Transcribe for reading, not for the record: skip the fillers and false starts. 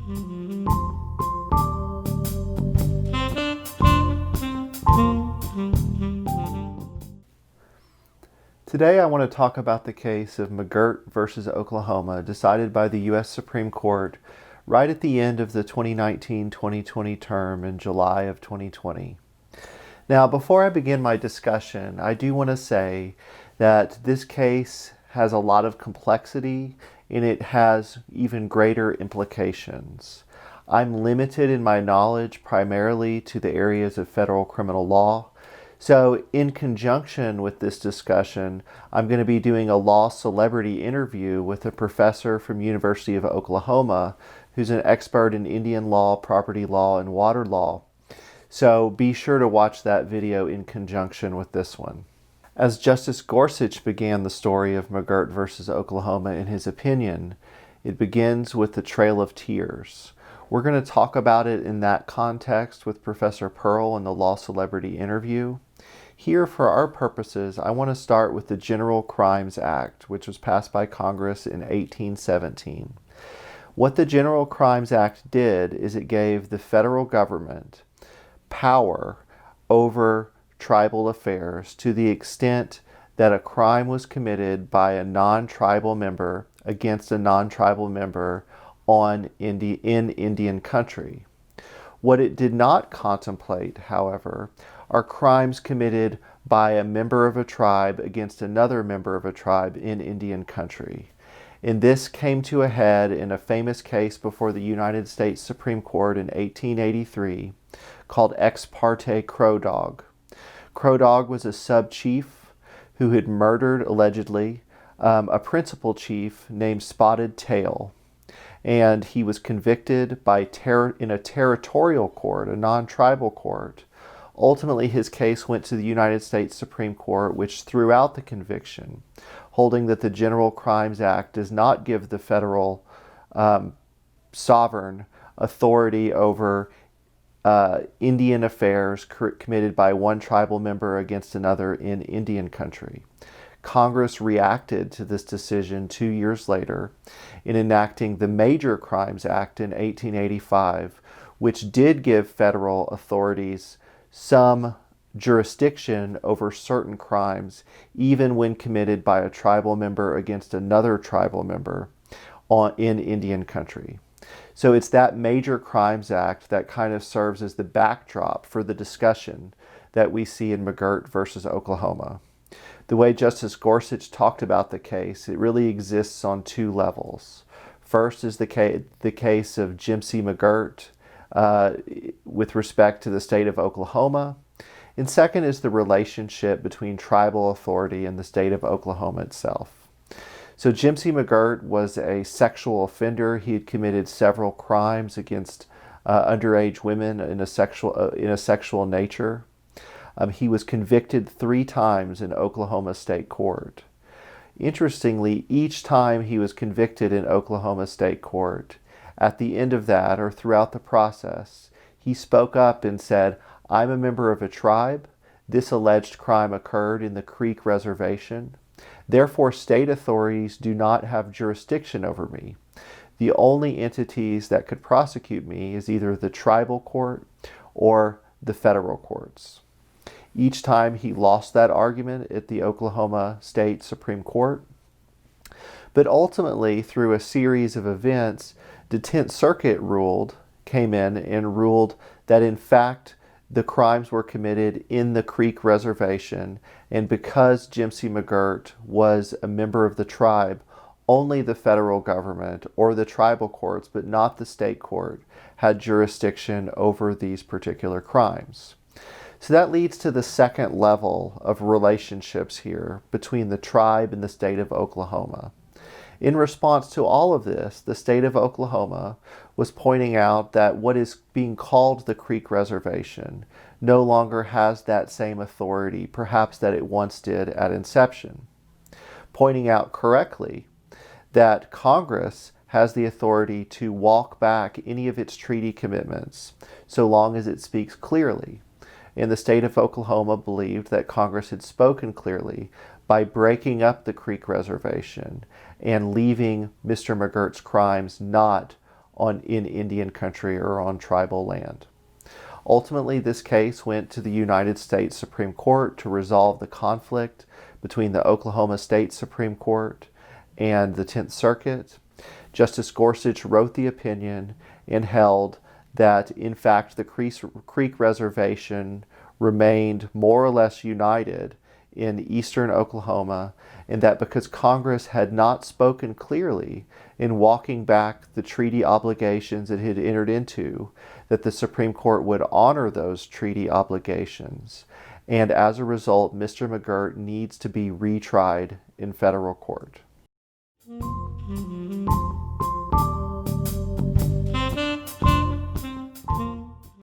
Today I want to talk about the case of McGirt versus Oklahoma, decided by the U.S. Supreme Court right at the end of the 2019-2020 term in July of 2020. Now, before I begin my discussion, I do want to say that this case has a lot of complexity and it has even greater implications. I'm limited in my knowledge primarily to the areas of federal criminal law. So in conjunction with this discussion, I'm going to be doing a law celebrity interview with a professor from University of Oklahoma who's an expert in Indian law, property law, and water law. So be sure to watch that video in conjunction with this one. As Justice Gorsuch began the story of McGirt versus Oklahoma in his opinion, it begins with the Trail of Tears. We're going to talk about it in that context with Professor Pearl in the law celebrity interview. Here, for our purposes, I want to start with the General Crimes Act, which was passed by Congress in 1817. What the General Crimes Act did is it gave the federal government power over tribal affairs to the extent that a crime was committed by a non-tribal member against a non-tribal member in Indian country. What it did not contemplate, however, are crimes committed by a member of a tribe against another member of a tribe in Indian country. And this came to a head in a famous case before the United States Supreme Court in 1883 called Ex parte Crow Dog. Crow Dog was a sub-chief who had murdered, allegedly, a principal chief named Spotted Tail. And he was convicted in a territorial court, a non-tribal court. Ultimately, his case went to the United States Supreme Court, which threw out the conviction, holding that the General Crimes Act does not give the federal sovereign authority over Indian affairs committed by one tribal member against another in Indian country. Congress reacted to this decision 2 years later in enacting the Major Crimes Act in 1885, which did give federal authorities some jurisdiction over certain crimes, even when committed by a tribal member against another tribal member in Indian country. So it's that Major Crimes Act that kind of serves as the backdrop for the discussion that we see in McGirt versus Oklahoma. The way Justice Gorsuch talked about the case, it really exists on two levels. First is the case of Jimcy McGirt with respect to the state of Oklahoma. And second is the relationship between tribal authority and the state of Oklahoma itself. So Jimcy McGirt was a sexual offender. He had committed several crimes against underage women in a sexual nature. He was convicted 3 times in Oklahoma State Court. Interestingly, each time he was convicted in Oklahoma State Court, at the end of that, or throughout the process, he spoke up and said, "I'm a member of a tribe. This alleged crime occurred in the Creek Reservation. Therefore, state authorities do not have jurisdiction over me. The only entities that could prosecute me is either the tribal court or the federal courts." Each time he lost that argument at the Oklahoma State Supreme Court. But ultimately, through a series of events, the 10th Circuit came in and ruled that in fact the crimes were committed in the Creek Reservation, and because Jimcy McGirt was a member of the tribe, only the federal government or the tribal courts, but not the state court, had jurisdiction over these particular crimes. So that leads to the second level of relationships here between the tribe and the state of Oklahoma. In response to all of this, the state of Oklahoma was pointing out that what is being called the Creek Reservation no longer has that same authority, perhaps that it once did at inception. Pointing out correctly that Congress has the authority to walk back any of its treaty commitments so long as it speaks clearly. And the state of Oklahoma believed that Congress had spoken clearly by breaking up the Creek Reservation and leaving Mr. McGirt's crimes not in Indian country or on tribal land. Ultimately, this case went to the United States Supreme Court to resolve the conflict between the Oklahoma State Supreme Court and the 10th Circuit. Justice Gorsuch wrote the opinion and held that, in fact, the Creek Reservation remained more or less united in eastern Oklahoma, and that because Congress had not spoken clearly in walking back the treaty obligations it had entered into, that the Supreme Court would honor those treaty obligations. And as a result, Mr. McGirt needs to be retried in federal court.